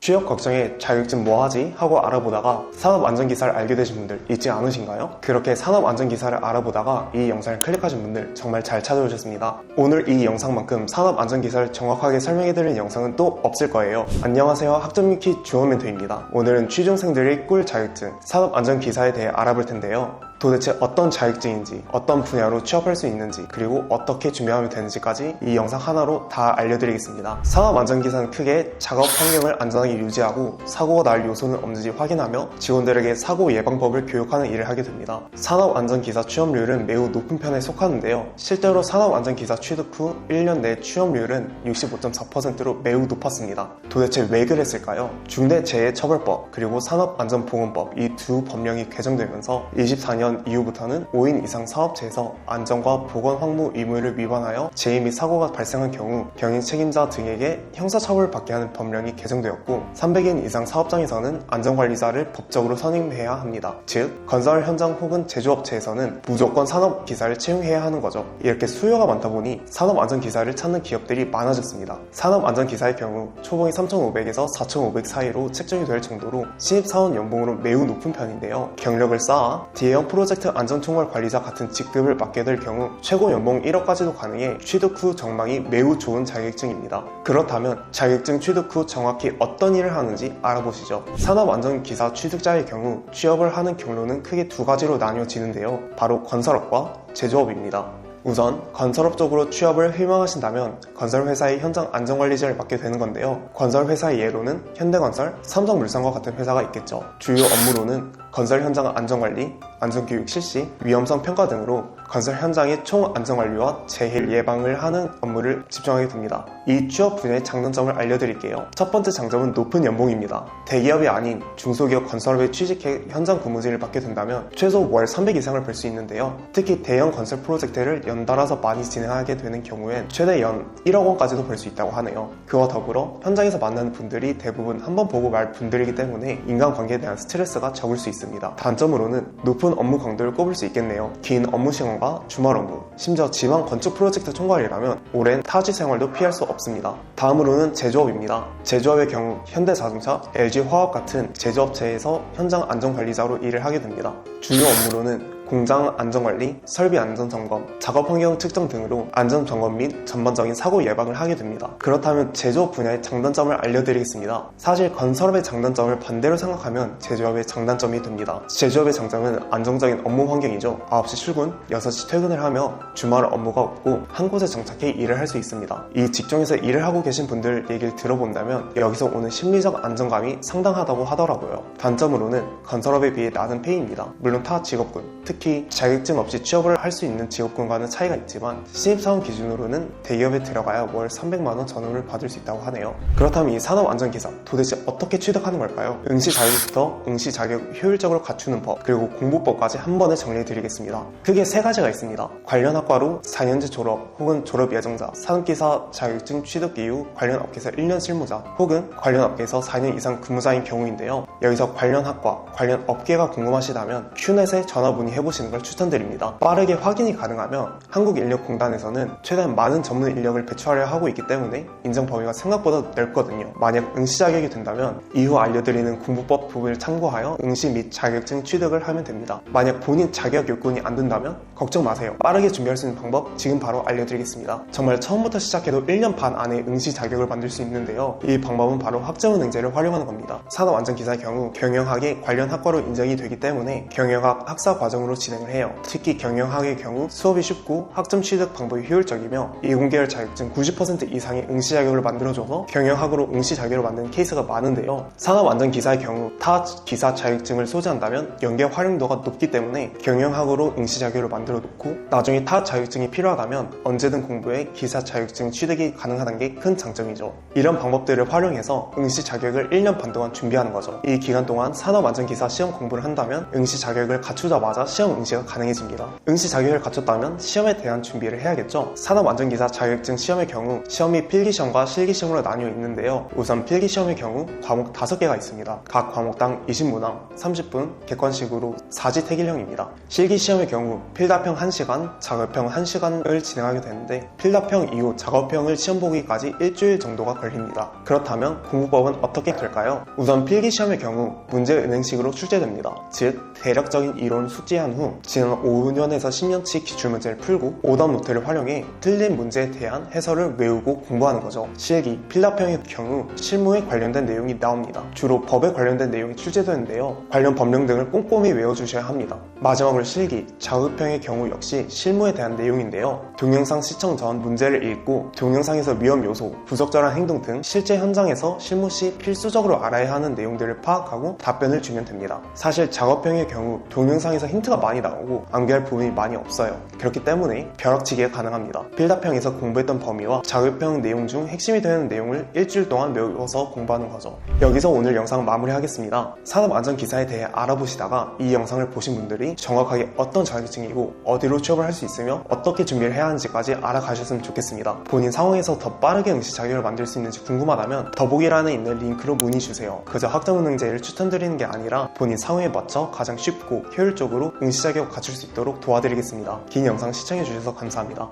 취업 걱정에 자격증 뭐하지? 하고 알아보다가 산업안전기사를 알게 되신 분들 있지 않으신가요? 그렇게 산업안전기사를 알아보다가 이 영상을 클릭하신 분들 정말 잘 찾아오셨습니다. 오늘 이 영상만큼 산업안전기사를 정확하게 설명해드리는 영상은 또 없을 거예요. 안녕하세요, 학점유키 주원멘토입니다. 오늘은 취준생들의 꿀 자격증 산업안전기사에 대해 알아볼 텐데요. 도대체 어떤 자격증인지, 어떤 분야로 취업할 수 있는지, 그리고 어떻게 준비하면 되는지까지 이 영상 하나로 다 알려드리겠습니다. 산업안전기사는 크게 작업 환경을 안전하게 유지하고 사고가 날 요소는 없는지 확인하며 직원들에게 사고 예방법을 교육하는 일을 하게 됩니다. 산업안전기사 취업률은 매우 높은 편에 속하는데요. 실제로 산업안전기사 취득 후 1년 내 취업률은 65.4%로 매우 높았습니다. 도대체 왜 그랬을까요? 중대재해처벌법 그리고 산업안전보건법 이 두 법령이 개정되면서 24년 이후부터는 5인 이상 사업체에서 안전과 보건 확무 의무를 위반하여 재해 및 사고가 발생한 경우 경영 책임자 등에게 형사처벌을 받게 하는 법령이 개정되었고 300인 이상 사업장에서는 안전관리자를 법적으로 선임해야 합니다. 즉 건설 현장 혹은 제조업체에서는 무조건 산업기사를 채용해야 하는 거죠. 이렇게 수요가 많다 보니 산업안전기사를 찾는 기업들이 많아졌습니다. 산업안전기사의 경우 초봉이 3,500에서 4,500 사이로 책정이 될 정도로 신입사원 연봉으로 매우 높은 편인데요. 경력을 쌓아 대형 프로젝트 안전총괄 관리자 같은 직급을 맡게 될 경우 최고 연봉 1억까지도 가능해 취득 후 전망이 매우 좋은 자격증입니다. 그렇다면 자격증 취득 후 정확히 어떤 일을 하는지 알아보시죠. 산업안전기사 취득자의 경우 취업을 하는 경로는 크게 두 가지로 나뉘어지는데요. 바로 건설업과 제조업입니다. 우선 건설업 쪽으로 취업을 희망하신다면 건설회사의 현장 안전관리자를 맡게 되는 건데요. 건설회사의 예로는 현대건설, 삼성물산과 같은 회사가 있겠죠. 주요 업무로는 건설 현장 안전관리, 안전교육 실시, 위험성 평가 등으로 건설 현장의 총 안전관리와 재해 예방을 하는 업무를 집중하게 됩니다. 이 취업 분야의 장단점을 알려드릴게요. 첫 번째 장점은 높은 연봉입니다. 대기업이 아닌 중소기업 건설업에 취직해 현장 근무지를 맡게 된다면 최소 월 300 이상을 벌 수 있는데요. 특히 대형 건설 프로젝트를 연달아서 많이 진행하게 되는 경우엔 최대 연 1억 원까지도 벌 수 있다고 하네요. 그와 더불어 현장에서 만나는 분들이 대부분 한번 보고 말 분들이기 때문에 인간관계에 대한 스트레스가 적을 수 있습니다. 단점으로는 높은 업무 강도를 꼽을 수 있겠네요. 긴 업무 시간과 주말 업무, 심지어 지방 건축 프로젝트 총괄이라면 오랜 타지 생활도 피할 수 없습니다. 다음으로는 제조업입니다. 제조업의 경우 현대자동차, LG화학 같은 제조업체에서 현장 안전관리자로 일을 하게 됩니다. 주요 업무로는 공장 안전관리, 설비 안전점검, 작업 환경 측정 등으로 안전점검 및 전반적인 사고 예방을 하게 됩니다. 그렇다면 제조업 분야의 장단점을 알려드리겠습니다. 사실 건설업의 장단점을 반대로 생각하면 제조업의 장단점이 됩니다. 제조업의 장점은 안정적인 업무 환경이죠. 9시 출근, 6시 퇴근을 하며 주말 업무가 없고 한 곳에 정착해 일을 할 수 있습니다. 이 직종에서 일을 하고 계신 분들 얘기를 들어본다면 여기서 오는 심리적 안정감이 상당하다고 하더라고요. 단점으로는 건설업에 비해 낮은 페이입니다. 물론 타 직업군, 특히 자격증 없이 취업을 할 수 있는 직업군과는 차이가 있지만 신입사원 기준으로는 대기업에 들어가야 월 300만원 전후를 받을 수 있다고 하네요. 그렇다면 이 산업안전기사 도대체 어떻게 취득하는 걸까요? 응시 자격부터 응시 자격 효율적으로 갖추는 법, 그리고 공부법까지 한 번에 정리해드리겠습니다. 크게 세 가지가 있습니다. 관련 학과로 4년제 졸업 혹은 졸업 예정자, 산업기사 자격증 취득 이후 관련 업계에서 1년 실무자 혹은 관련 업계에서 4년 이상 근무자인 경우인데요. 여기서 관련 학과, 관련 업계가 궁금하시다면 큐넷에 전화 문의해보시는 걸 추천드립니다. 빠르게 확인이 가능하면 한국인력공단에서는 최대한 많은 전문 인력을 배출하려 하고 있기 때문에 인정 범위가 생각보다 넓거든요. 만약 응시 자격이 된다면 이후 알려드리는 공부법 부분을 참고하여 응시 및 자격증 취득을 하면 됩니다. 만약 본인 자격 요건이 안 된다면 걱정 마세요. 빠르게 준비할 수 있는 방법 지금 바로 알려드리겠습니다. 정말 처음부터 시작해도 1년 반 안에 응시 자격을 만들 수 있는데요. 이 방법은 바로 학점은행제를 활용하는 겁니다. 산업안전기사의 경우 경영학이 관련 학과로 인정이 되기 때문에 경영학 학사 과정으로 진행을 해요. 특히 경영학의 경우 수업이 쉽고 학점 취득 방법이 효율적이며 이공계열 자격증 90% 이상의 응시 자격을 만들어줘서 경영학으로 응시 자격을 만드는 케이스가 많은데요. 산업안전기사의 경우 타 기사 자격증을 소지한다면 연계 활용도가 높기 때문에 경영학으로 응시 자격을 만들어 놓고 나중에 타 자격증이 필요하다면 언제든 공부해 기사 자격증 취득이 가능하다는 게 큰 장점이죠. 이런 방법들을 활용해서 응시 자격을 1년 반 동안 준비하는 거죠. 이 기간 동안 산업안전기사 시험 공부를 한다면 응시 자격을 갖추자마자 시험 시험 응시가 가능해집니다. 응시 자격을 갖췄다면 시험에 대한 준비를 해야겠죠. 산업안전기사 자격증 시험의 경우 시험이 필기시험과 실기시험으로 나뉘어 있는데요. 우선 필기시험의 경우 과목 5개가 있습니다. 각 과목당 20문항, 30분, 객관식으로 사지택일형입니다. 실기시험의 경우 필답형 1시간, 작업형 1시간을 진행하게 되는데 필답형 이후 작업형을 시험 보기까지 일주일 정도가 걸립니다. 그렇다면 공부법은 어떻게 될까요? 우선 필기시험의 경우 문제 은행식으로 출제됩니다. 즉 대략적인 이론을 숙지한 후 지난 5년에서 10년치 기출문제를 풀고 오답 노트를 활용해 틀린 문제에 대한 해설을 외우고 공부하는 거죠. 실기, 필답형의 경우 실무에 관련된 내용이 나옵니다. 주로 법에 관련된 내용이 출제되는데요. 관련 법령 등을 꼼꼼히 외워주셔야 합니다. 마지막으로 실기, 작업형의 경우 역시 실무에 대한 내용인데요. 동영상 시청 전 문제를 읽고 동영상에서 위험 요소, 부적절한 행동 등 실제 현장에서 실무 시 필수적으로 알아야 하는 내용들을 파악하고 답변을 주면 됩니다. 사실 작업형의 경우 동영상에서 힌트가 많이 나오고 암기할 부분이 많이 없어요. 그렇기 때문에 벼락치기가 가능합니다. 필답형에서 공부했던 범위와 작업형 내용 중 핵심이 되는 내용을 일주일 동안 외워서 공부하는 거죠. 여기서 오늘 영상 마무리하겠습니다. 산업안전기사에 대해 알아보시다가 이 영상을 보신 분들이 정확하게 어떤 자격증이고 어디로 취업을 할 수 있으며 어떻게 준비를 해야 하는지까지 알아가셨으면 좋겠습니다. 본인 상황에서 더 빠르게 응시 자격을 만들 수 있는지 궁금하다면 더보기란에 있는 링크로 문의 주세요. 그저 학점은행제를 추천드리는 게 아니라 본인 상황에 맞춰 가장 쉽고 효율적으로 응시 자격을 갖출 수 있도록 도와드리겠습니다. 긴 영상 시청해주셔서 감사합니다.